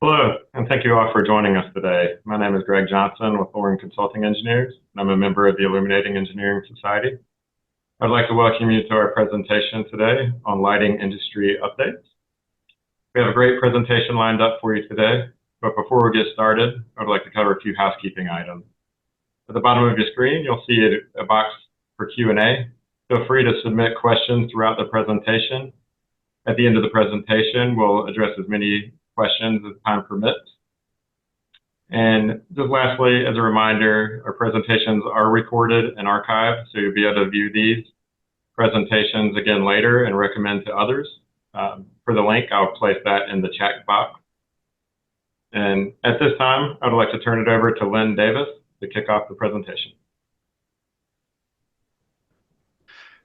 Hello, and thank you all for joining us today. My name is Greg Johnson with Loring Consulting Engineers, and I'm a member of the Illuminating Engineering Society. I'd like to welcome you to our presentation today on lighting industry updates. We have a great presentation lined up for you today, but before we get started, I'd like to cover a few housekeeping items. At the bottom of your screen, you'll see a box for Q&A. Feel free to submit questions throughout the presentation. At the end of the presentation, we'll address as many questions as time permits. And just lastly, as a reminder, our presentations are recorded and archived, so you'll be able to view these presentations again later and recommend to others. For the link, I'll place that in the chat box. And at this time, I'd like to turn it over to Lynn Davis to kick off the presentation.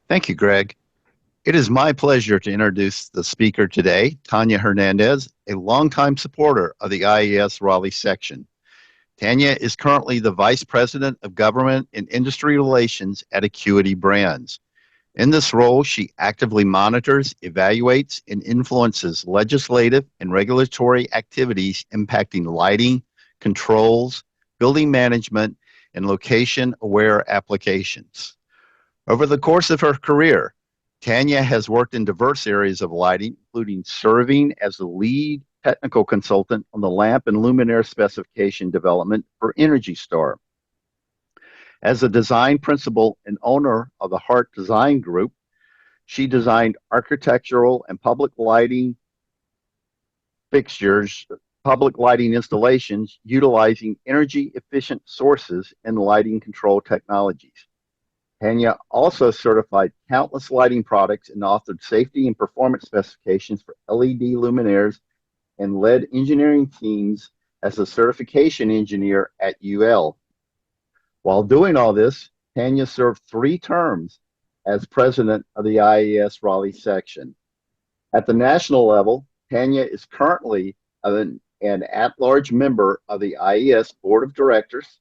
Thank you, Greg. It is my pleasure to introduce the speaker today, Tanya Hernandez, a longtime supporter of the IES Raleigh section. Tanya is currently the Vice President of Government and Industry Relations at Acuity Brands. In this role, she actively monitors, evaluates, and influences legislative and regulatory activities impacting lighting, controls, building management, and location-aware applications. Over the course of her career, Tanya has worked in diverse areas of lighting, including serving as the lead technical consultant on the lamp and luminaire specification development for Energy Star. As a design principal and owner of the Hart Design Group, she designed architectural and public lighting fixtures, public lighting installations utilizing energy-efficient sources and lighting control technologies. Tanya also certified countless lighting products and authored safety and performance specifications for LED luminaires and led engineering teams as a certification engineer at UL. While doing all this, Tanya served 3 terms as president of the IES Raleigh section. At the national level, Tanya is currently an at-large member of the IES Board of Directors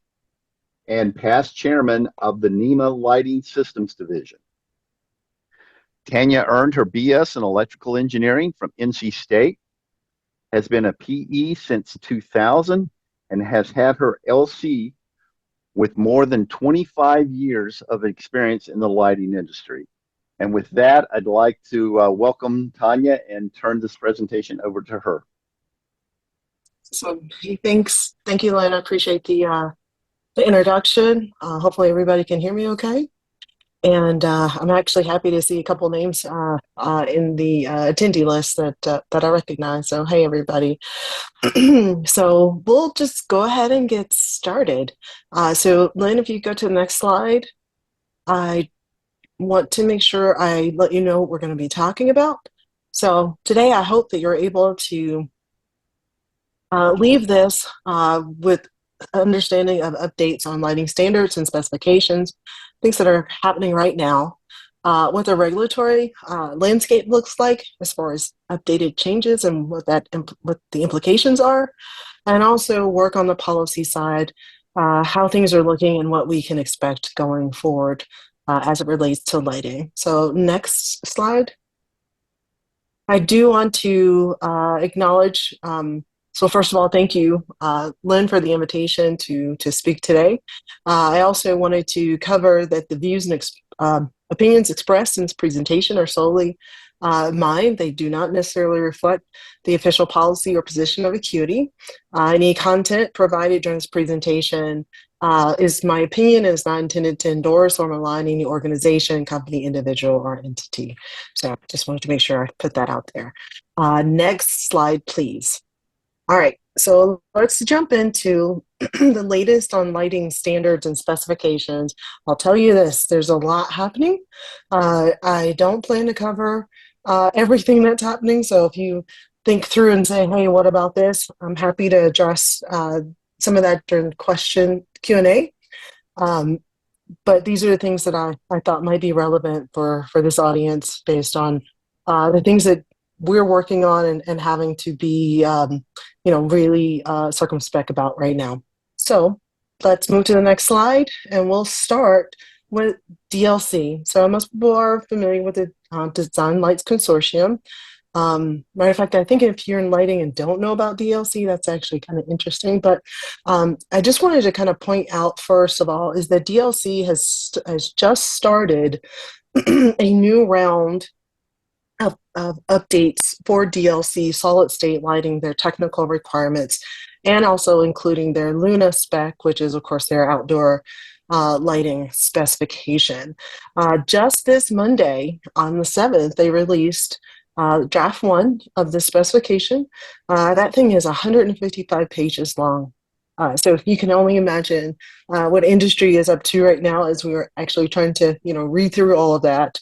and past chairman of the NEMA Lighting Systems Division. Tanya earned her BS in electrical engineering from NC State, has been a PE since 2000, and has had her LC with more than 25 years of experience in the lighting industry. And with that, I'd like to welcome Tanya and turn this presentation over to her. So, thanks. Thank you, Lynn. I appreciate the introduction. Hopefully everybody can hear me okay. And I'm actually happy to see a couple names in the attendee list that I recognize. So, hey, everybody. So we'll just go ahead and get started. So, Lynn, if you go to the next slide, I want to make sure I let you know what we're going to be talking about. So today, I hope that you're able to leave this with understanding of updates on lighting standards and specifications, things that are happening right now, what the regulatory landscape looks like as far as updated changes and what the implications are, and also work on the policy side, how things are looking and what we can expect going forward as it relates to lighting. So next slide. I do want to acknowledge so first of all, thank you, Lynn, for the invitation to speak today. I also wanted to cover that the views and opinions expressed in this presentation are solely mine. They do not necessarily reflect the official policy or position of Acuity. Any content provided during this presentation is my opinion and is not intended to endorse or malign any organization, company, individual, or entity. So I just wanted to make sure I put that out there. Next slide, please. All right, so let's jump into the latest on lighting standards and specifications. I'll tell you this, there's a lot happening. I don't plan to cover everything that's happening, so if you think through and say, hey, what about this? I'm happy to address some of that during Q&A. But these are the things that I thought might be relevant for this audience based on the things that we're working on and having to be, really circumspect about right now. So let's move to the next slide, and we'll start with DLC. So most people are familiar with the Design Lights Consortium. Matter of fact, I think if you're in lighting and don't know about DLC, that's actually kind of interesting. But I just wanted to kind of point out, first of all, is that DLC has just started a new round of updates for DLC solid state lighting, their technical requirements, and also including their Luna spec, which is, of course, their outdoor lighting specification. Just this Monday, on the 7th, they released draft one of the specification. That thing is 155 pages long. So you can only imagine what industry is up to right now as we are actually trying to, read through all of that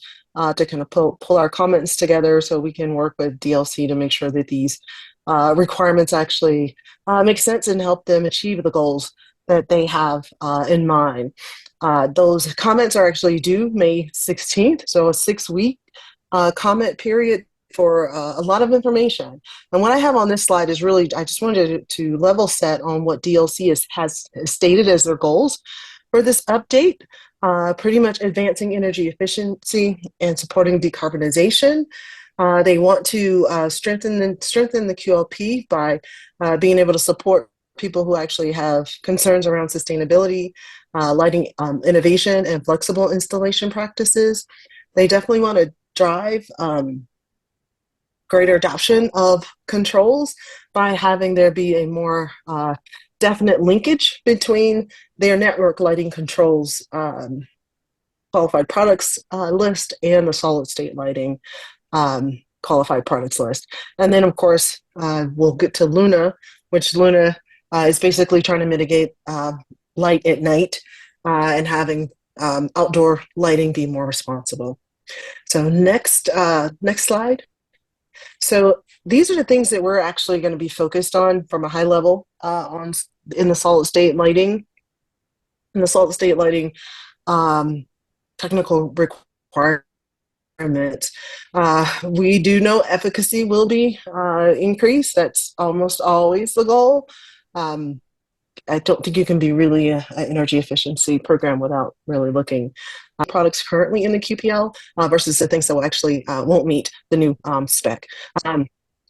to kind of pull our comments together so we can work with DLC to make sure that these requirements actually make sense and help them achieve the goals that they have in mind. Those comments are actually due May 16th, so a 6-week comment period for a lot of information. And what I have on this slide is really, I just wanted to level set on what DLC has stated as their goals for this update. Pretty much advancing energy efficiency and supporting decarbonization. They want to strengthen the QLP by being able to support people who actually have concerns around sustainability, lighting innovation, and flexible installation practices. They definitely want to drive greater adoption of controls by having there be a more definite linkage between their network lighting controls qualified products list and the solid state lighting qualified products list. And then, of course, we'll get to Luna, which Luna is basically trying to mitigate light at night and having outdoor lighting be more responsible. So next slide. So these are the things that we're actually going to be focused on from a high level in the solid state lighting. In the solid state lighting technical requirements, we do know efficacy will be increased. That's almost always the goal. I don't think you can be really an energy efficiency program without really looking at products currently in the QPL versus the things that will actually won't meet the new spec.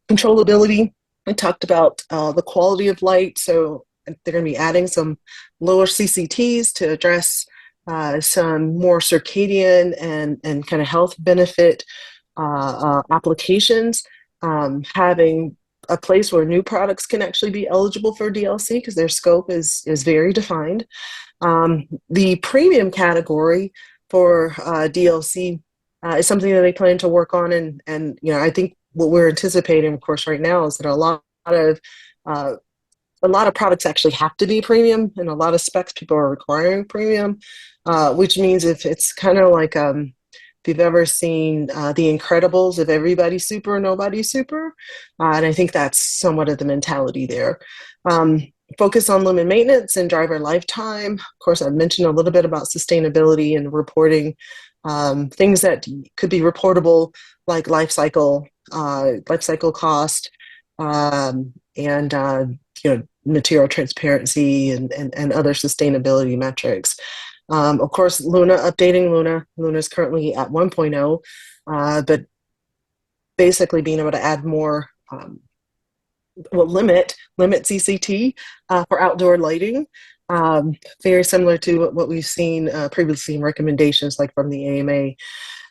Controllability, I talked about the quality of light. So they're going to be adding some lower CCTs to address some more circadian and kind of health benefit applications. Having a place where new products can actually be eligible for DLC because their scope is very defined. The premium category for DLC is something that they plan to work on, and I think what we're anticipating, of course, right now is that a lot of products actually have to be premium, and a lot of specs people are requiring premium, which means if it's kind of like if you've ever seen The Incredibles, if everybody's super, nobody's super. And I think that's somewhat of the mentality there. Focus on lumen maintenance and driver lifetime. Of course, I've mentioned a little bit about sustainability and reporting things that could be reportable, like life cycle cost, and material transparency and other sustainability metrics. Of course, updating Luna. Luna is currently at 1.0, but basically being able to add more, limit CCT for outdoor lighting. Very similar to what we've seen previously in recommendations like from the AMA.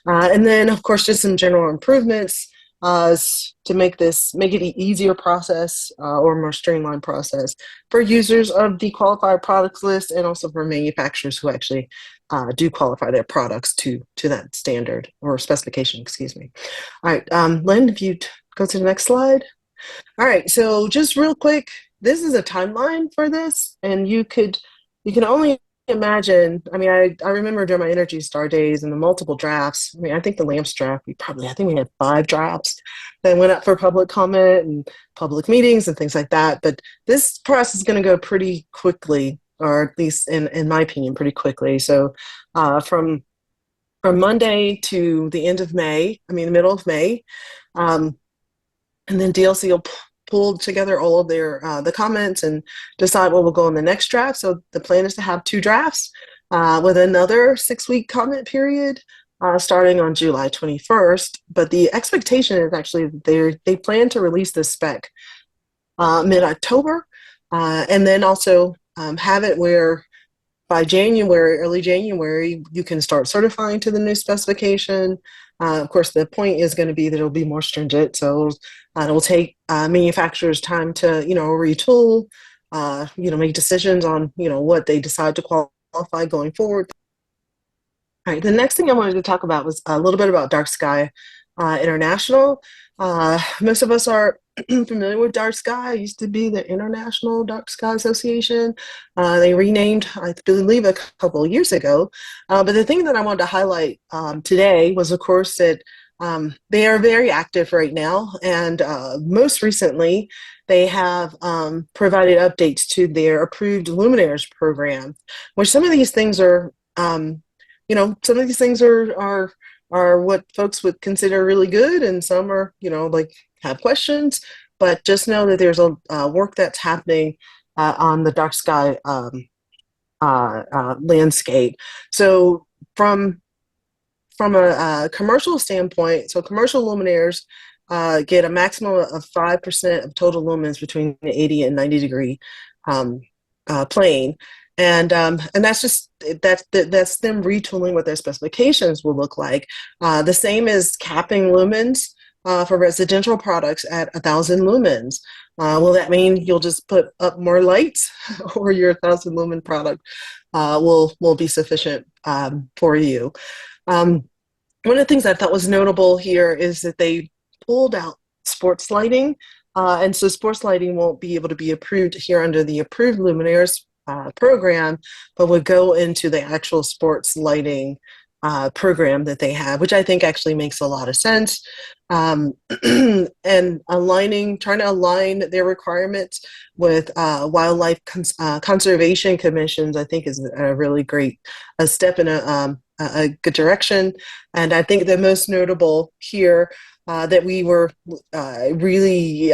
And then, of course, just some general improvements to make it an easier process or more streamlined process for users of the qualified products list, and also for manufacturers who actually do qualify their products to that standard or specification, excuse me. All right, Lynn, if you go to the next slide. All right, so just real quick, this is a timeline for this, and you can only imagine. I mean, I remember during my Energy Star days and the multiple drafts. I mean, I think the lamps draft, I think we had 5 drafts that went up for public comment and public meetings and things like that. But this process is going to go pretty quickly, or at least in my opinion, pretty quickly. So from Monday to the end of May, the middle of May, and then DLC will pull together all of their the comments and decide what will go in the next draft. So the plan is to have 2 drafts with another 6-week comment period starting on July 21st. But the expectation is actually they plan to release the spec mid-October, and then also have it where by January, early January, you can start certifying to the new specification. Of course, the point is going to be that it'll be more stringent, so it'll take manufacturers time to, retool, make decisions on, what they decide to qualify going forward. All right, the next thing I wanted to talk about was a little bit about Dark Sky International. Most of us are familiar with Dark Sky. It used to be the International Dark Sky Association. They renamed, I believe, a couple of years ago. But the thing that I wanted to highlight today was, of course, that they are very active right now. And most recently, they have provided updates to their approved luminaires program, which some of these things are some of these things are what folks would consider really good, and some are, like have questions. But just know that there's a work that's happening on the dark sky landscape. So from a commercial standpoint, so commercial luminaires get a maximum of 5% of total lumens between the 80 and 90 degree plane. And that's just that's them retooling what their specifications will look like. The same as capping lumens for residential products at 1,000 lumens. Will that mean you'll just put up more lights, or your 1,000 lumen product will be sufficient for you? One of the things I thought was notable here is that they pulled out sports lighting, and so sports lighting won't be able to be approved here under the approved luminaires program, but would go into the actual sports lighting program that they have, which I think actually makes a lot of sense. And trying to align their requirements with wildlife conservation commissions, I think is a really great step in a good direction. And I think the most notable here that we were really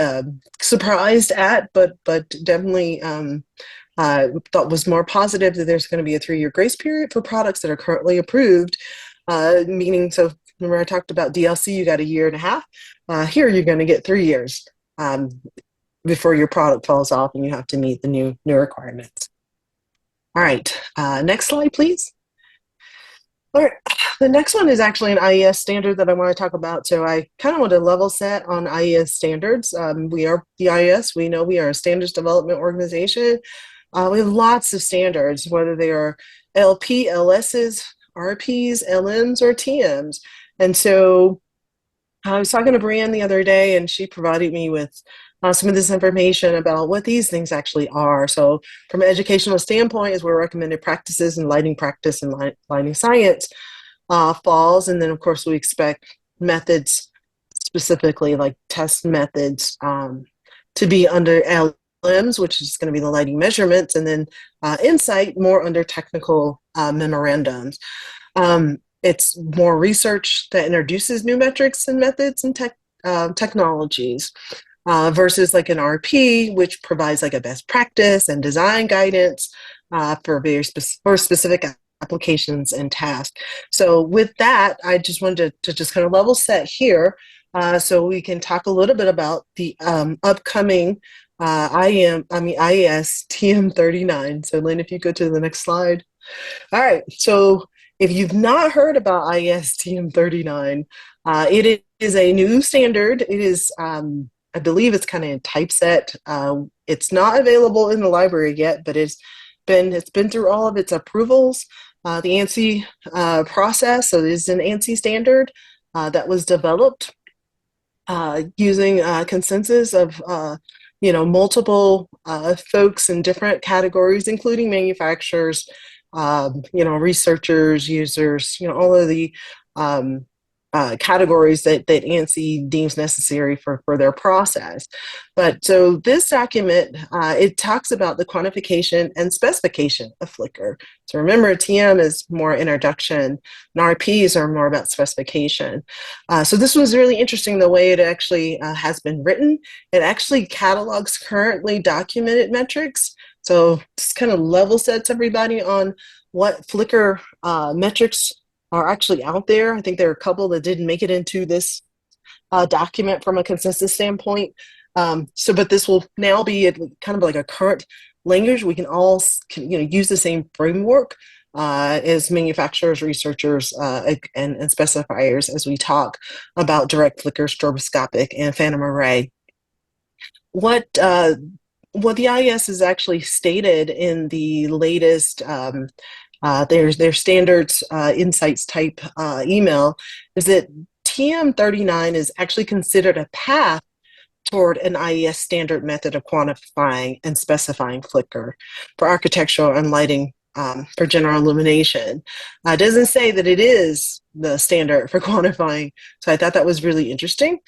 surprised at, but definitely thought was more positive, that there's going to be a 3-year grace period for products that are currently approved, meaning, so remember I talked about DLC, you got 1.5 years. Here you're going to get 3 years before your product falls off and you have to meet the new requirements. All right, next slide, please. All right, the next one is actually an IES standard that I want to talk about. So I kind of want to level set on IES standards. We are the IES. We know we are a standards development organization. We have lots of standards, whether they are LP, LSs, RPs, LMs, or TMs. And so I was talking to Brianne the other day, and she provided me with some of this information about what these things actually are. So from an educational standpoint, is where recommended practices in lighting practice and lighting science falls. And then, of course, we expect methods, specifically like test methods, to be under LMs, which is going to be the lighting measurements, and then insight more under technical memorandums. It's more research that introduces new metrics and methods and technologies. Versus like an RP, which provides like a best practice and design guidance for specific applications and tasks. So with that, I just wanted to just kind of level set here, so we can talk a little bit about the upcoming IES TM39. So Lynn, if you go to the next slide. All right, so if you've not heard about IES TM39, it is a new standard. It is I believe it's kind of in typeset. It's not available in the library yet, but it's been through all of its approvals. The ANSI process, so it is an ANSI standard that was developed using consensus of multiple folks in different categories, including manufacturers, researchers, users, all of the categories that ANSI deems necessary for their process. But so this document, it talks about the quantification and specification of flicker. So remember, TM is more introduction, and RPs are more about specification. So this was really interesting, the way it actually has been written. It actually catalogs currently documented metrics. So this kind of level sets everybody on what flicker metrics are actually out there. I think there are a couple that didn't make it into this document from a consensus standpoint. But this will now be kind of like a current language. We can all use the same framework as manufacturers, researchers, and specifiers as we talk about direct flicker, stroboscopic, and phantom array. What the IES has actually stated in the latest their standards insights type email is that TM39 is actually considered a path toward an IES standard method of quantifying and specifying flicker for architectural and lighting for general illumination. It doesn't say that it is the standard for quantifying, so I thought that was really interesting.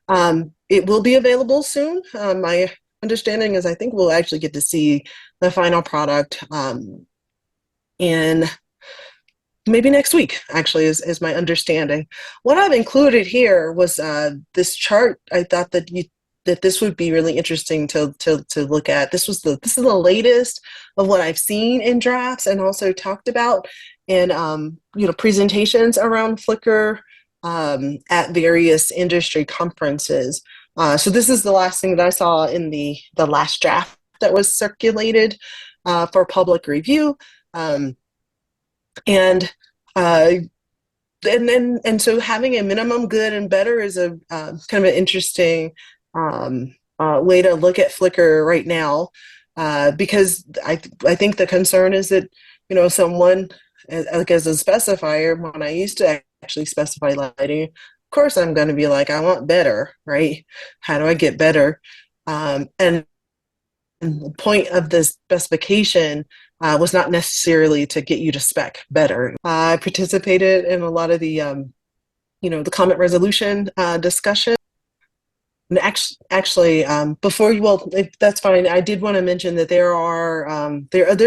It will be available soon. My understanding is I think we'll actually get to see the final product in maybe next week, actually, is my understanding. What I've included here was this chart. I thought that this would be really interesting to look at. This is the latest of what I've seen in drafts and also talked about in presentations around Flickr at various industry conferences. So this is the last thing that I saw in the last draft that was circulated for public review. And so having a minimum good and better is a kind of an interesting way to look at Flickr right now, because I think the concern is that someone like as a specifier, when I used to actually specify lighting, of course I'm going to be like, I want better, right? How do I get better? And the point of the specification was not necessarily to get you to spec better. I participated in a lot of the the comment resolution discussion. And actually, if that's fine, I did want to mention that there are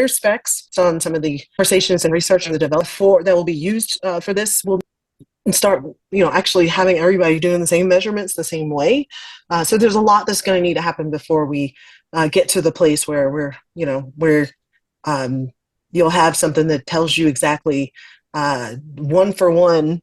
specs on some of the conversations and research and the development that will be used for this. We'll start, actually having everybody doing the same measurements the same way. So there's a lot that's going to need to happen before we get to the place where you'll have something that tells you exactly one for one,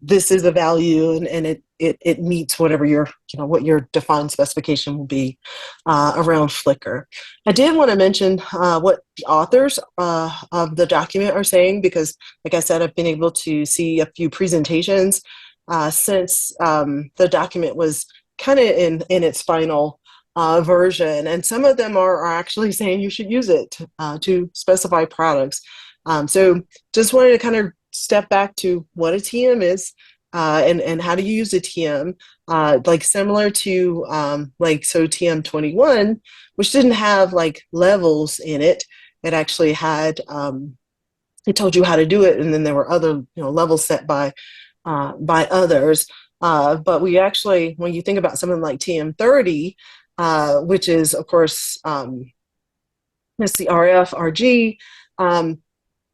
this is the value, and it meets whatever what your defined specification will be around Flickr. I did want to mention what the authors of the document are saying, because, like I said, I've been able to see a few presentations since the document was kind of in its final version, and some of them are actually saying you should use it to specify products. So just wanted to kind of step back to what a TM is and how do you use a TM, like similar to TM21, which didn't have like levels in it. It actually had it told you how to do it, and then there were other levels set by others. But we actually, when you think about something like TM30, which is of course it's the RF RG.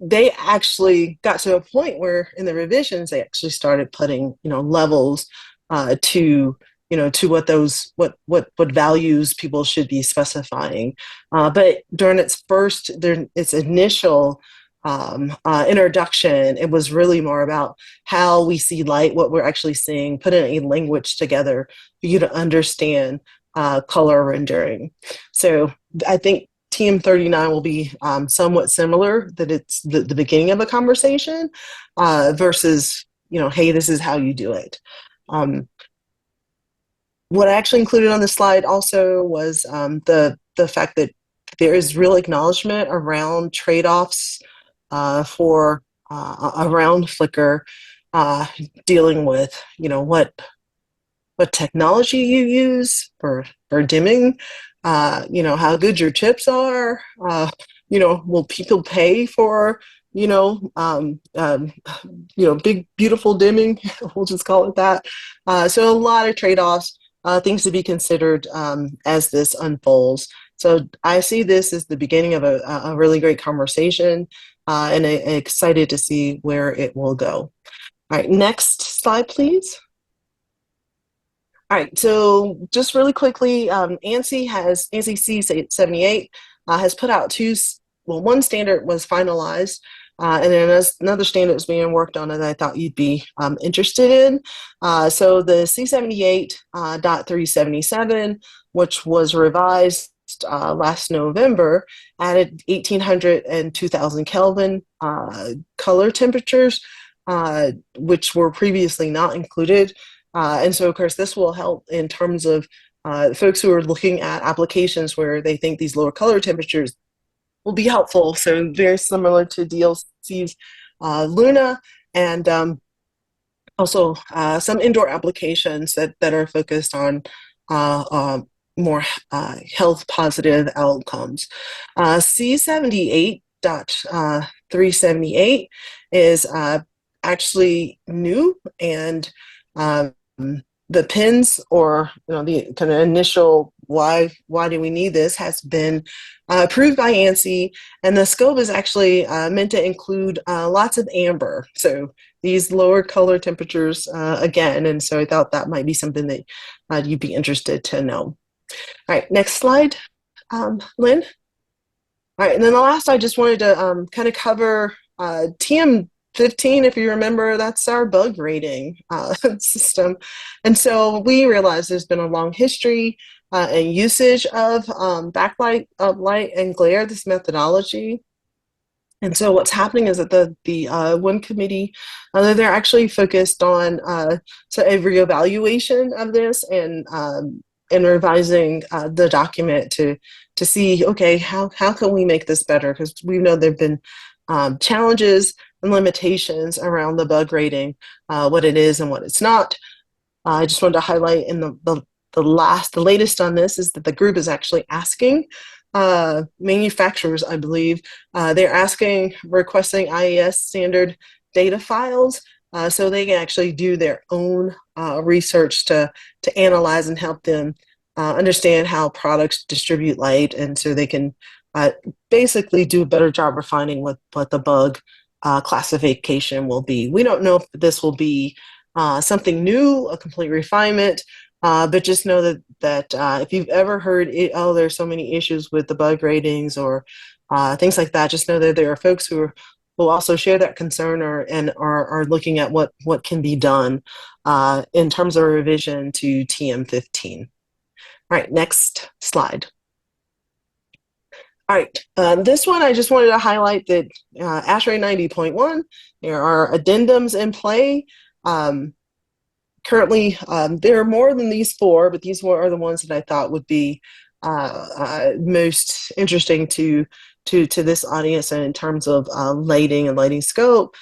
They actually got to a point where in the revisions they actually started putting levels to what values people should be specifying. But during its initial introduction, it was really more about how we see light, what we're actually seeing, putting a language together for you to understand color rendering. So I think TM39 will be somewhat similar, that it's the beginning of a conversation versus, hey, this is how you do it. What I actually included on the slide also was the fact that there is real acknowledgement around trade-offs for around Flickr, dealing with, what technology you use for dimming, how good your chips are, will people pay for, big, beautiful dimming, we'll just call it that. So a lot of trade-offs, things to be considered as this unfolds. So I see this as the beginning of a really great conversation, and excited to see where it will go. All right, next slide, please. All right, so just really quickly, ANSI C78 has put out one standard was finalized And then there's another standard that's being worked on that I thought you'd be interested in. So the C78.377, which was revised last November, added 1800 and 2000 Kelvin color temperatures, which were previously not included. And so, of course, this will help in terms of folks who are looking at applications where they think these lower color temperatures will be helpful. So very similar to DLC's Luna, and also some indoor applications that are focused on more health positive outcomes. C78.378 is actually new, and the pins, or the kind of initial why do we need this, has been approved by ANSI, and the scope is actually meant to include lots of amber, so these lower color temperatures again, and so I thought that might be something that you'd be interested to know. All right, next slide, Lynn. All right, and then the last, I just wanted to kind of cover TM15, if you remember, that's our bug rating system. And so we realized there's been a long history and usage of backlight, light, and glare, this methodology. And so what's happening is that the one committee, they're actually focused on so a reevaluation of this, and revising the document to see, okay, how can we make this better? Because we know there've been challenges and limitations around the bug rating, what it is and what it's not. I just wanted to highlight in the latest on this is that the group is actually asking manufacturers, I believe, they're requesting IES standard data files so they can actually do their own research to analyze and help them understand how products distribute light, and so they can basically do a better job of finding what the bug classification will be. We don't know if this will be something new, a complete refinement, but just know that if you've ever heard, there's so many issues with the bug ratings or things like that, just know that there are folks who will also share that concern and are looking at what can be done in terms of a revision to TM15. All right, next slide. All right, this one I just wanted to highlight that ASHRAE 90.1, there are addendums in play. Currently, there are more than these four, but these are the ones that I thought would be most interesting to this audience, and in terms of lighting and lighting scope.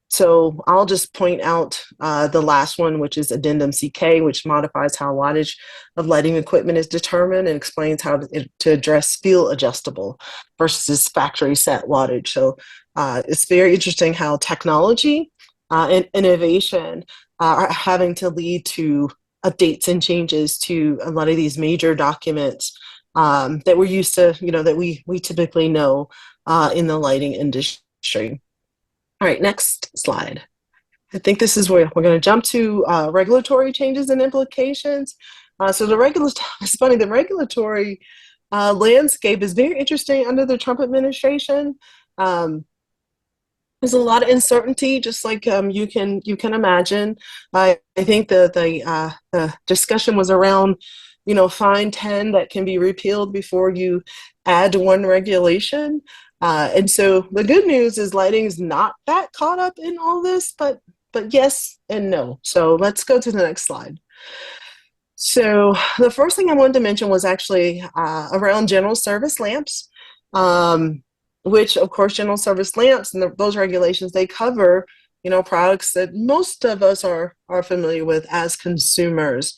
So I'll just point out the last one, which is Addendum CK, which modifies how wattage of lighting equipment is determined and explains how to address field adjustable versus factory set wattage. So it's very interesting how technology and innovation are having to lead to updates and changes to a lot of these major documents that we're used to, that we typically know in the lighting industry. All right, next slide. I think this is where we're going to jump to regulatory changes and implications. So it's funny, the regulatory landscape is very interesting under the Trump administration. There's a lot of uncertainty, just like you can imagine. I think the discussion was around, Fine 10 that can be repealed before you add one regulation. And so the good news is lighting is not that caught up in all this, but yes and no. So let's go to the next slide. So the first thing I wanted to mention was actually around general service lamps, which of course general service lamps and those regulations, they cover, products that most of us are familiar with as consumers.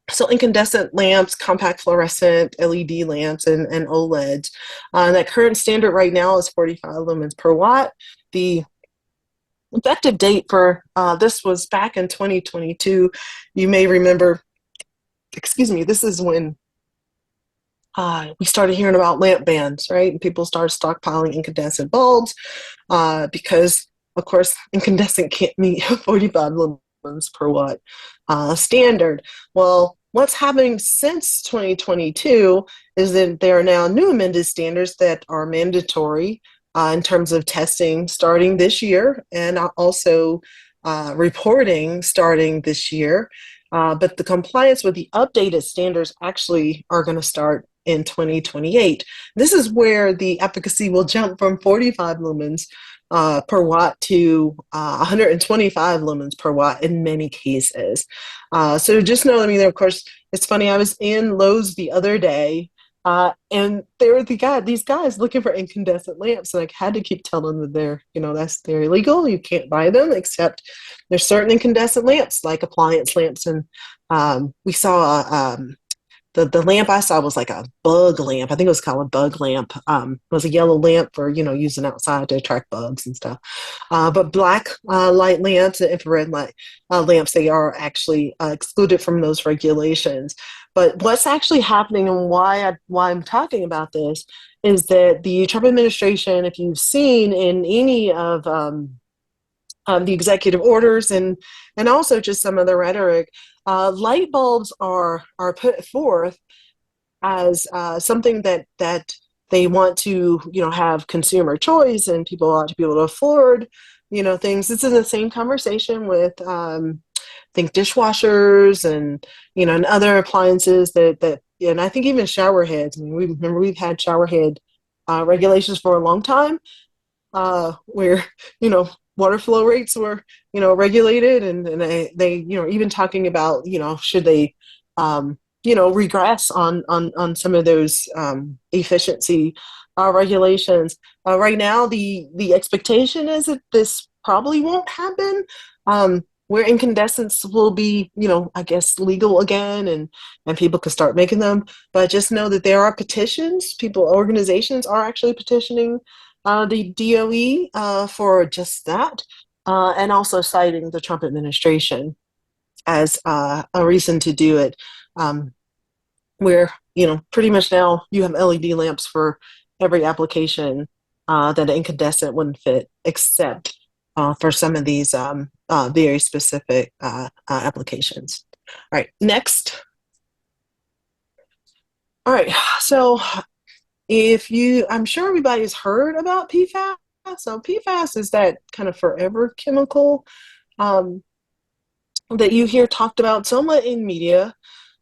So incandescent lamps, compact fluorescent, LED lamps, and OLEDs. That current standard right now is 45 lumens per watt. The effective date for this was back in 2022. You may remember, this is when we started hearing about lamp bans, right? And people started stockpiling incandescent bulbs because, of course, incandescent can't meet 45 lumens per watt standard. Well, what's happening since 2022 is that there are now new amended standards that are mandatory in terms of testing starting this year, and also reporting starting this year. But the compliance with the updated standards actually are going to start in 2028. This is where the efficacy will jump from 45 lumens per watt to 125 lumens per watt in many cases. So just know, I mean, of course, it's funny. I was in Lowe's the other day, and there were these guys looking for incandescent lamps, and I had to keep telling them they're illegal. You can't buy them, except there's certain incandescent lamps, like appliance lamps, and we saw the lamp I saw was like a bug lamp. I think it was called a bug lamp. It was a yellow lamp for, using outside to attract bugs and stuff. But black light lamps and infrared light lamps, they are actually excluded from those regulations. But what's actually happening, and why I'm talking about this, is that the Trump administration, if you've seen in any of the executive orders and also just some of the rhetoric, light bulbs are put forth as something that they want to have consumer choice, and people ought to be able to afford things. It's in the same conversation with I think dishwashers and and other appliances that and I think even shower heads. I mean, we've had shower head regulations for a long time, where water flow rates were regulated, and they even talking about should they regress on some of those efficiency regulations. Right now, the expectation is that this probably won't happen. Where incandescents will be, I guess, legal again, and people can start making them. But just know that there are petitions. Organizations are actually petitioning the DOE for just that, and also citing the Trump administration as a reason to do it. Where pretty much now you have LED lamps for every application that an incandescent wouldn't fit, except for some of these very specific applications. All right, next. All right, so I'm sure everybody's heard about PFAS. So PFAS is that kind of forever chemical that you hear talked about somewhat in media.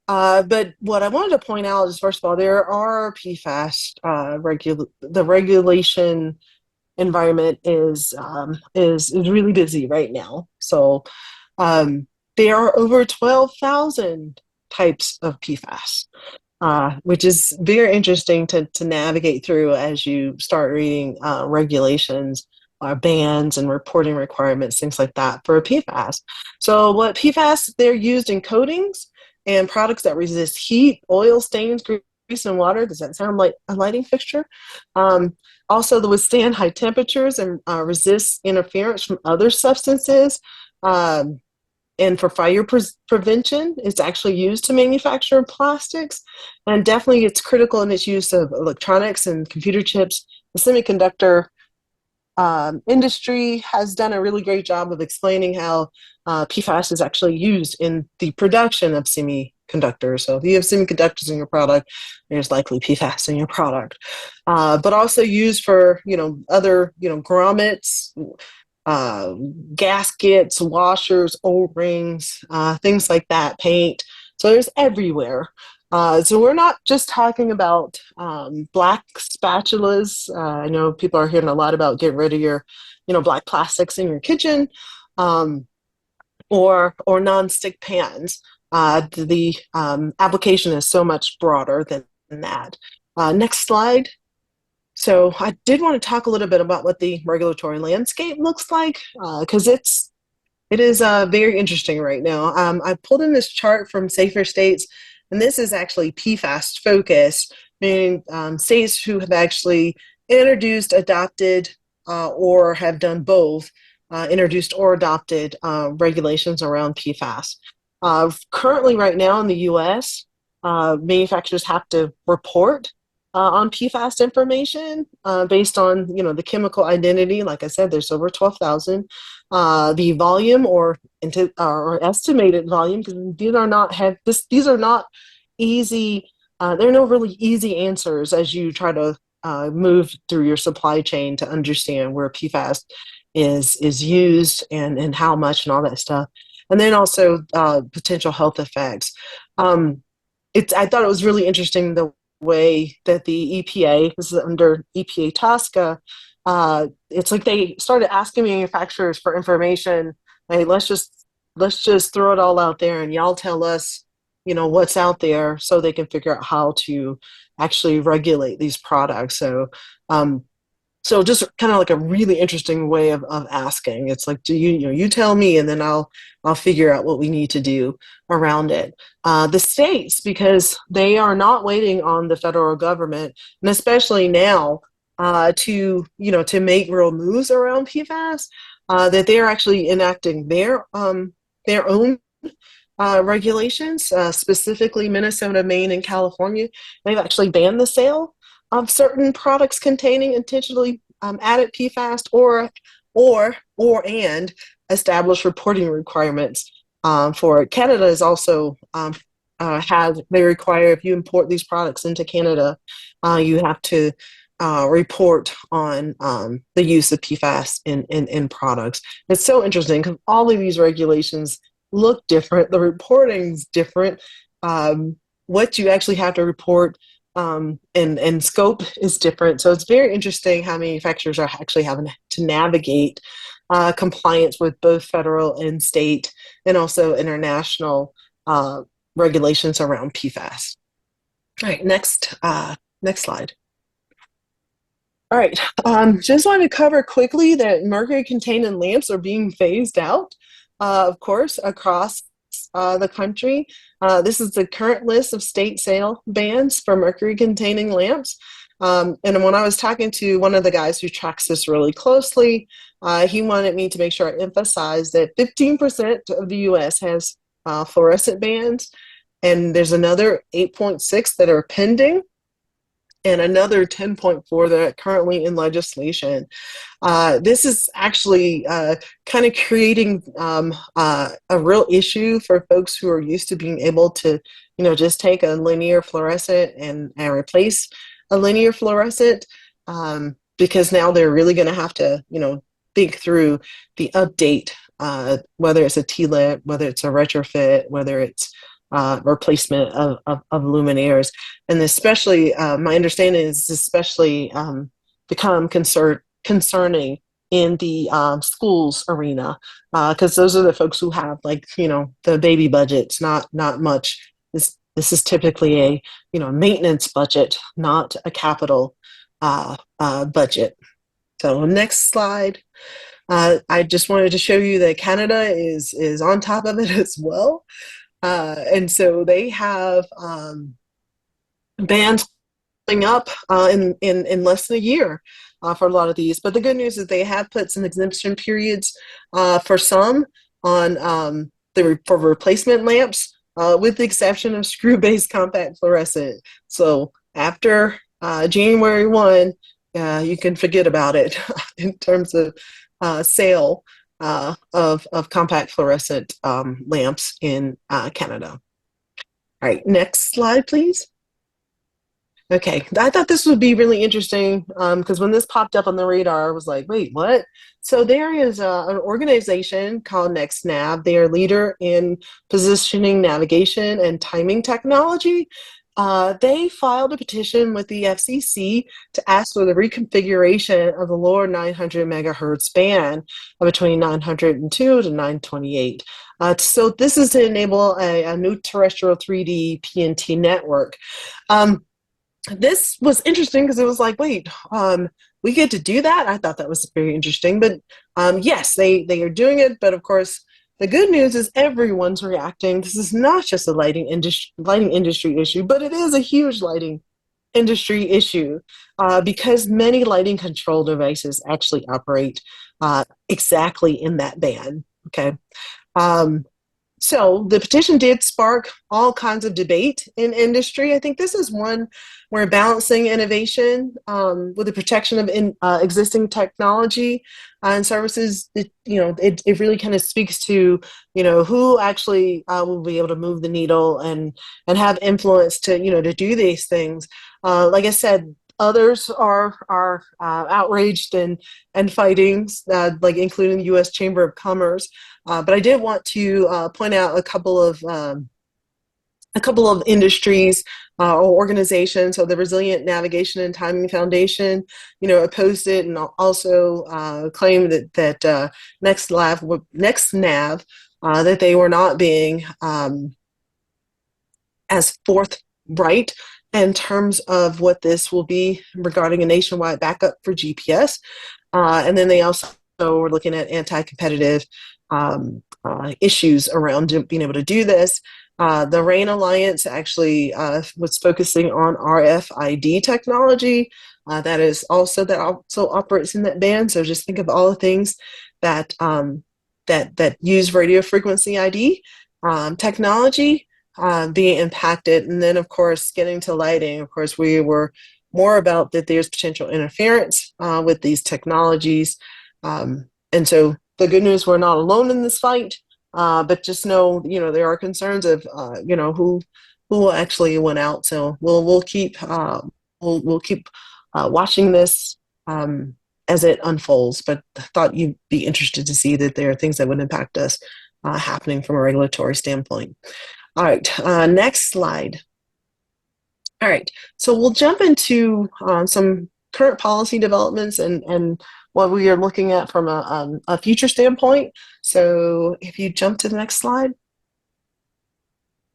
But what I wanted to point out is, first of all, there are PFAS. The regulation environment is really busy right now. So there are over 12,000 types of PFAS. Which is very interesting to navigate through as you start reading regulations, bans, and reporting requirements, things like that for PFAS. So what PFAS, they're used in coatings and products that resist heat, oil stains, grease, and water. Does that sound like a lighting fixture? Also, to withstand high temperatures and resist interference from other substances. And for fire prevention, it's actually used to manufacture plastics. And definitely it's critical in its use of electronics and computer chips. The semiconductor industry has done a really great job of explaining how PFAS is actually used in the production of semiconductors. So if you have semiconductors in your product, there's likely PFAS in your product. But also used for, other, grommets, gaskets, washers, O-rings, things like that, paint. So there's everywhere. So we're not just talking about black spatulas. I know people are hearing a lot about getting rid of your, black plastics in your kitchen, or non-stick pans. The application is so much broader than that. Next slide. So I did want to talk a little bit about what the regulatory landscape looks like, because it is very interesting right now. I pulled in this chart from Safer States, and this is actually PFAS focused, meaning states who have actually introduced, adopted, or have done both, introduced or adopted regulations around PFAS. Currently, right now in the U.S., manufacturers have to report on PFAS information based on the chemical identity. Like I said, there's over 12,000. The volume or estimated volume, because these are not easy. There are no really easy answers as you try to move through your supply chain to understand where PFAS is used and how much and all that stuff. And then also potential health effects. I thought it was really interesting the way that the EPA, this is under EPA TSCA, it's like they started asking manufacturers for information. Hey, let's just throw it all out there, and y'all tell us, what's out there, so they can figure out how to actually regulate these products. So just kind of like a really interesting way of asking. It's like, you tell me, and then I'll figure out what we need to do around it. The states, because they are not waiting on the federal government, and especially now to make real moves around PFAS, that they're actually enacting their own regulations. Specifically, Minnesota, Maine, and California, they've actually banned the sale of certain products containing intentionally added PFAS, and establish reporting requirements for it. Canada is also they require, if you import these products into Canada, you have to report on the use of PFAS in products. It's so interesting because all of these regulations look different. The reporting's different. What you actually have to report and scope is different. So it's very interesting how manufacturers are actually having to navigate compliance with both federal and state, and also international regulations around PFAS. All right, next slide. All right, just want to cover quickly that mercury-containing lamps are being phased out, of course, across the country. This is the current list of state sale bans for mercury-containing lamps. And when I was talking to one of the guys who tracks this really closely, he wanted me to make sure I emphasize that 15% of the U.S. has fluorescent bans, and there's another 8.6 that are pending, and another 10.4 that are currently in legislation. This is actually kind of creating a real issue for folks who are used to being able to, just take a linear fluorescent and replace a linear fluorescent, because now they're really going to have to, think through the update, whether it's a T-lamp, whether it's a retrofit, whether it's replacement of luminaires. And especially, my understanding is especially become concerning in the schools arena, because those are the folks who have, like, the baby budgets, not much. This is typically a maintenance budget, not a capital budget. So next slide. I just wanted to show you that Canada is on top of it as well. And so they have bans coming up in less than a year for a lot of these. But the good news is they have put some exemption periods for some on for replacement lamps, with the exception of screw-based compact fluorescent. So after January 1, you can forget about it in terms of sale of compact fluorescent lamps in Canada. All right, next slide, please. Okay, I thought this would be really interesting because when this popped up on the radar, I was like, wait, what? So there is an organization called NextNav. They are a leader in positioning, navigation, and timing technology. They filed a petition with the FCC to ask for the reconfiguration of the lower 900 megahertz band between 902 to 928. So this is to enable a new terrestrial 3D PNT network. This was interesting because it was like, wait, we get to do that? I thought that was very interesting. But yes, they are doing it. But of course, the good news is everyone's reacting. This is not just a lighting industry issue, but it is a huge lighting industry issue because many lighting control devices actually operate exactly in that band. Okay. So the petition did spark all kinds of debate in industry. I think this is one where balancing innovation with the protection of existing technology and services, it really kind of speaks to, who actually will be able to move the needle and have influence to do these things. Like I said, others are outraged and fighting, like including the U.S. Chamber of Commerce. But I did want to point out a couple of industries or organizations. So the Resilient Navigation and Timing Foundation, opposed it and also claimed that NextNav, that they were not being as forthright in terms of what this will be regarding a nationwide backup for GPS. And then they also were looking at anti-competitive issues around being able to do this. The RAIN Alliance actually was focusing on RFID technology. That also operates in that band. So just think of all the things that that use radio frequency ID technology being impacted. And then, of course, getting to lighting. Of course, we were more about that there's potential interference with these technologies. And so the good news, we're not alone in this fight, but just know, there are concerns of, who will actually win out. So we'll keep watching this as it unfolds. But I thought you'd be interested to see that there are things that would impact us happening from a regulatory standpoint. All right, next slide. All right, so we'll jump into some current policy developments and what we are looking at from a future standpoint. So if you jump to the next slide.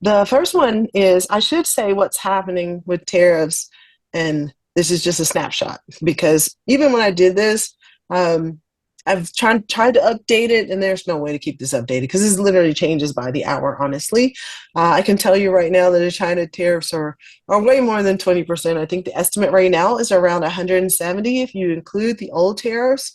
The first one is, I should say, what's happening with tariffs, and this is just a snapshot, because even when I did this, I've tried to update it, and there's no way to keep this updated because this literally changes by the hour, honestly. I can tell you right now that the China tariffs are way more than 20%. I think the estimate right now is around 170 if you include the old tariffs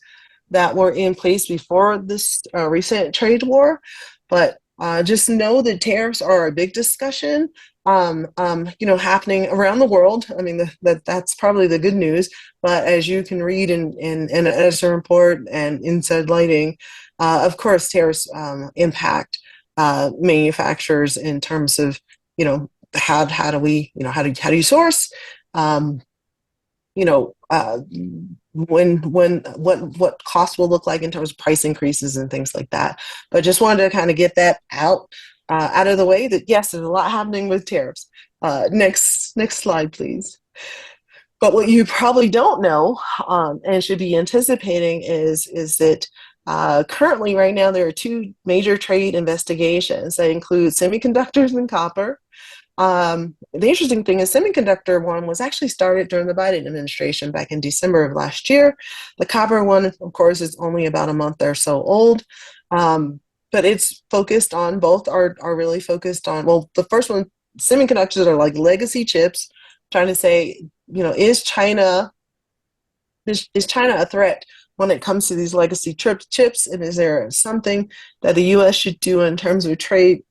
that were in place before this recent trade war. But just know that tariffs are a big discussion happening around the world. I mean, that's probably the good news. But as you can read in an editor report and Inside Lighting, of course, tariffs impact manufacturers in terms of, how do you source, what costs will look like in terms of price increases and things like that. But just wanted to kind of get that out of the way, that yes, there's a lot happening with tariffs. Next slide, please. But what you probably don't know and should be anticipating is that currently right now there are two major trade investigations that include semiconductors and copper. The interesting thing is semiconductor one was actually started during the Biden administration back in December of last year. The copper one, of course, is only about a month or so old. But it's focused on, both are really focused on, well, the first one, semiconductors are like legacy chips, trying to say, is China a threat when it comes to these legacy chips? And is there something that the U.S. should do in terms of trade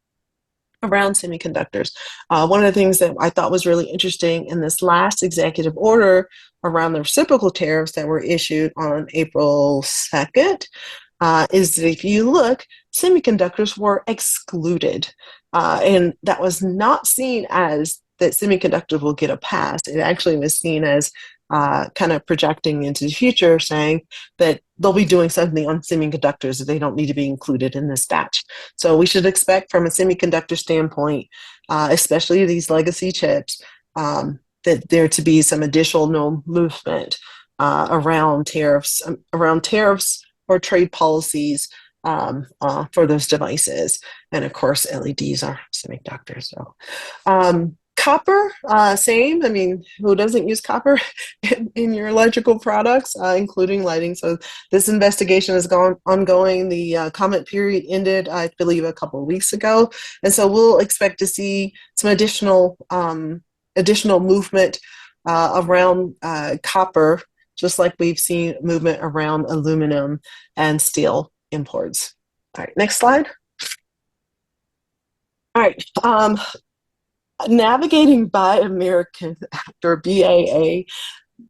around semiconductors? One of the things that I thought was really interesting in this last executive order around the reciprocal tariffs that were issued on April 2nd is that if you look, semiconductors were excluded. And that was not seen as that semiconductors will get a pass. It actually was seen as kind of projecting into the future, saying that they'll be doing something on semiconductors that they don't need to be included in this batch. So we should expect from a semiconductor standpoint, especially these legacy chips, that there to be some additional movement around tariffs or trade policies for those devices. And of course, LEDs are semiconductors. So copper, same. I mean, who doesn't use copper in your electrical products, including lighting? So this investigation is ongoing. The comment period ended, I believe, a couple of weeks ago. And so we'll expect to see some additional movement around copper, just like we've seen movement around aluminum and steel imports. All right, next slide. All right. Navigating Buy American Act, or BAA.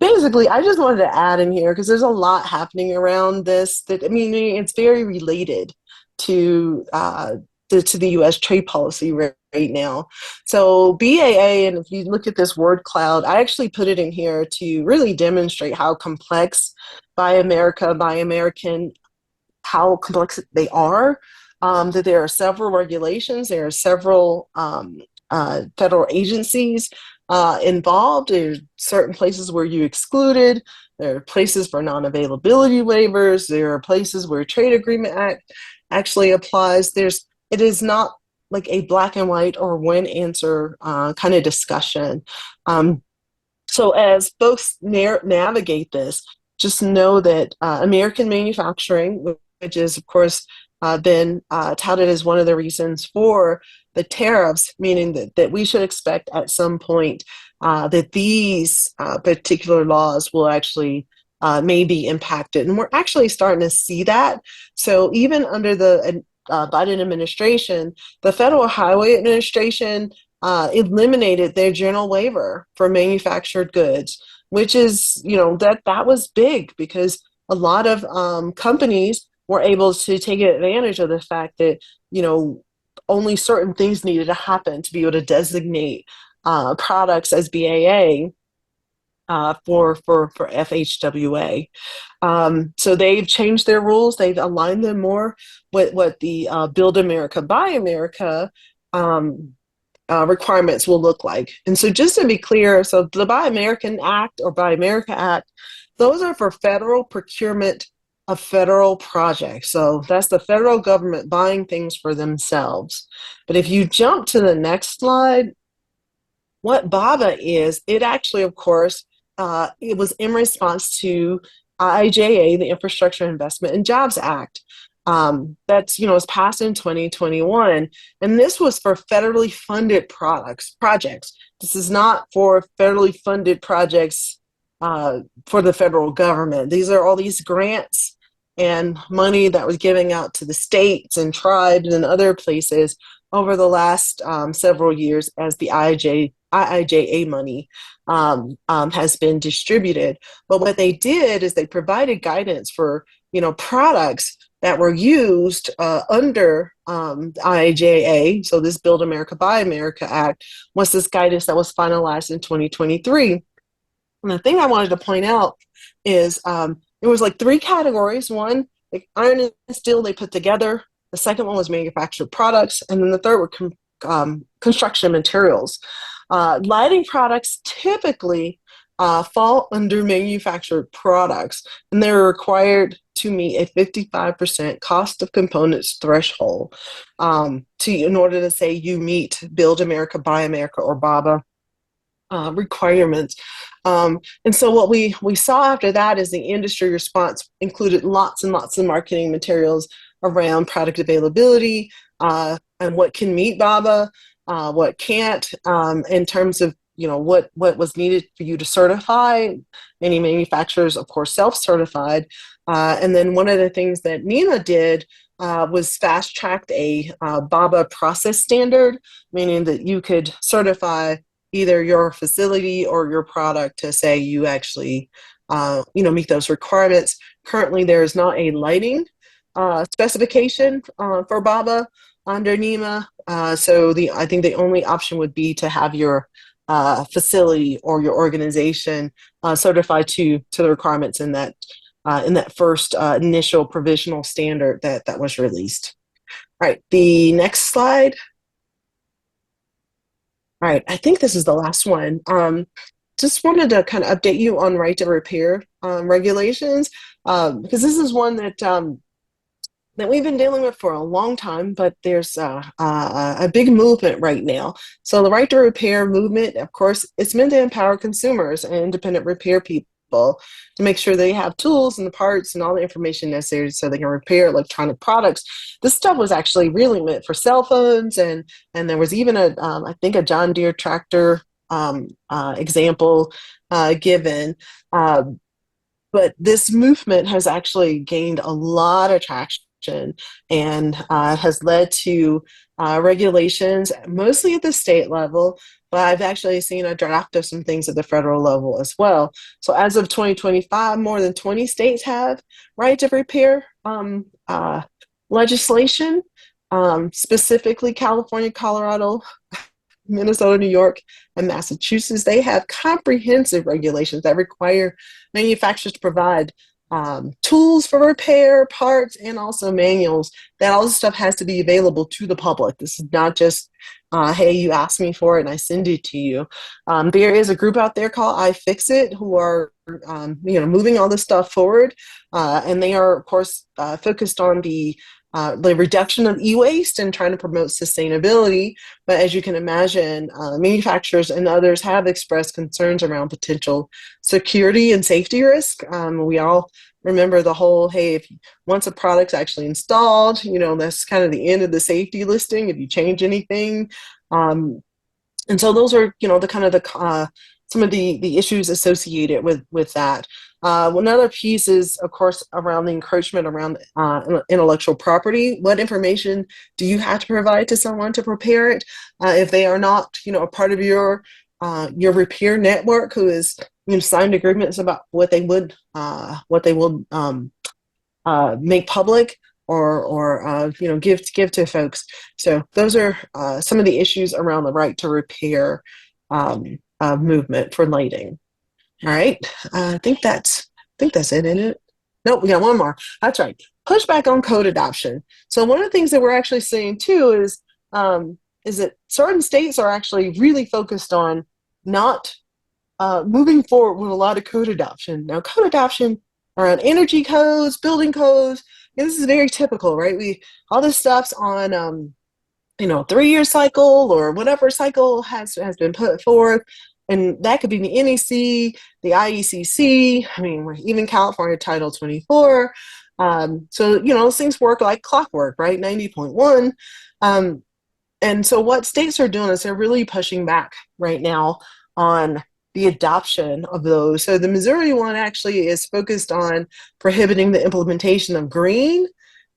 Basically, I just wanted to add in here because there's a lot happening around this. That I mean, it's very related to to the U.S. trade policy right now. So BAA, and if you look at this word cloud, I actually put it in here to really demonstrate how complex Buy America, Buy American, how complex they are. That there are several regulations, there are several federal agencies involved. There are certain places where you excluded. There are places for non-availability waivers. There are places where Trade Agreement Act actually applies. It is not like a black and white or one answer kind of discussion. So as folks navigate this, just know that American manufacturing, which is, of course, been touted as one of the reasons for the tariffs, meaning that we should expect at some point that these particular laws will actually may be impacted. And we're actually starting to see that. So even under the Biden administration, the Federal Highway Administration eliminated their general waiver for manufactured goods, which is, that was big because a lot of companies were able to take advantage of the fact that, only certain things needed to happen to be able to designate products as BAA for FHWA. So they've changed their rules. They've aligned them more with what the Build America, Buy America requirements will look like. And so just to be clear, so the Buy American Act or Buy America Act, those are for federal procurement of federal projects. So that's the federal government buying things for themselves. But if you jump to the next slide, what BABA is, it actually, of course, it was in response to IIJA, the Infrastructure Investment and Jobs Act. That's, was passed in 2021. And this was for federally funded projects. This is not for federally funded projects for the federal government. These are all these grants and money that was giving out to the states and tribes and other places over the last several years as the IIJA money has been distributed. But what they did is they provided guidance for, products that were used under IIJA. So this Build America, Buy America Act was this guidance that was finalized in 2023. And the thing I wanted to point out is there was like three categories. One, like iron and steel, they put together. The second one was manufactured products. And then the third were construction materials. Lighting products typically fall under manufactured products, and they're required to meet a 55% cost of components threshold in order to say you meet Build America, Buy America, or BABA requirements. And so what we saw after that is the industry response included lots and lots of marketing materials around product availability and what can meet BABA, what can't, in terms of what was needed for you to certify. Many manufacturers, of course, self-certified. And then one of the things that NEMA did was fast-tracked a BABA process standard, meaning that you could certify either your facility or your product to say you actually meet those requirements. Currently, there is not a lighting specification for BABA under NEMA. So I think the only option would be to have your facility or your organization certified to the requirements in that first initial provisional standard that was released. All right, the next slide. All right, I think this is the last one. Just wanted to kind of update you on right to repair regulations, because this is one that we've been dealing with for a long time, but there's a big movement right now. So the right to repair movement, of course, it's meant to empower consumers and independent repair people to make sure they have tools and the parts and all the information necessary so they can repair electronic products. This stuff was actually really meant for cell phones, and there was even I think a John Deere tractor example given. But this movement has actually gained a lot of traction and has led to regulations mostly at the state level, but I've actually seen a draft of some things at the federal level as well. So as of 2025, more than 20 states have right to repair legislation, specifically California, Colorado, Minnesota, New York, and Massachusetts. They have comprehensive regulations that require manufacturers to provide tools for repair, parts, and also manuals. That all this stuff has to be available to the public. This is not just, hey, you asked me for it and I send it to you. There is a group out there called iFixit who are, moving all this stuff forward, and they are, of course, focused on the reduction of e-waste and trying to promote sustainability. But as you can imagine, manufacturers and others have expressed concerns around potential security and safety risk. We all remember the whole, hey, if once a product's actually installed, that's kind of the end of the safety listing if you change anything. And so those are, the kind of the some of the issues associated with that. Another piece is, of course, around the encroachment around intellectual property. What information do you have to provide to someone to prepare it if they are not, a part of your repair network who is signed agreements about what they will make public or give to folks. So those are some of the issues around the right to repair movement for lighting. All right, I think that's it, isn't it? Nope, we got one more. That's right. Pushback on code adoption. So one of the things that we're actually seeing too is that certain states are actually really focused on not moving forward with a lot of code adoption. Now, code adoption around energy codes, building codes, this is very typical, right? All this stuff's on 3-year cycle or whatever cycle has been put forth. And that could be the NEC, the IECC, even California Title 24. So, those things work like clockwork, right? 90.1. And so what states are doing is they're really pushing back right now on the adoption of those. So the Missouri one actually is focused on prohibiting the implementation of green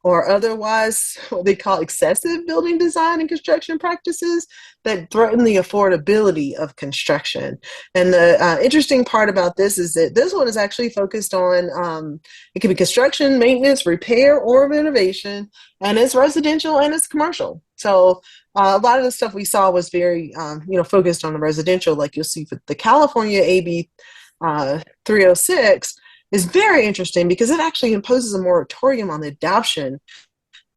or otherwise what they call excessive building design and construction practices that threaten the affordability of construction. And the interesting part about this is that this one is actually focused on, it can be construction, maintenance, repair, or renovation, and it's residential and it's commercial. So a lot of the stuff we saw was very, focused on the residential, like you'll see with the California AB 306, is very interesting because it actually imposes a moratorium on the adoption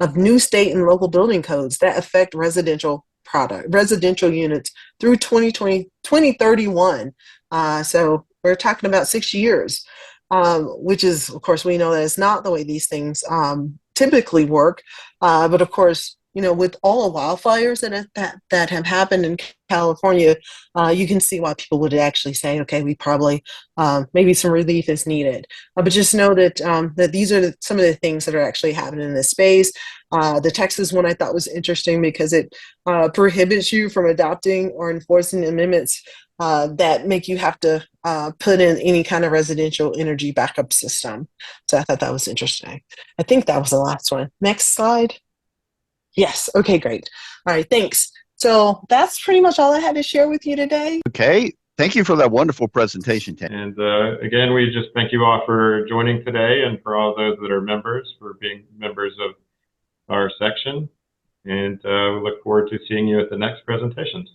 of new state and local building codes that affect residential units through 2031. So we're talking about 6 years, which is, of course, we know that it's not the way these things typically work. But of course, with all the wildfires that have happened in California, you can see why people would actually say, okay, we probably, maybe some relief is needed. But just know that that these are some of the things that are actually happening in this space. The Texas one I thought was interesting because it prohibits you from adopting or enforcing amendments that make you have to put in any kind of residential energy backup system. So I thought that was interesting. I think that was the last one. Next slide. Yes. Okay, great. All right, thanks. So that's pretty much all I had to share with you today. Okay. Thank you for that wonderful presentation, Tanya. And again, we just thank you all for joining today and for all those that are members for being members of our section. And we look forward to seeing you at the next presentations.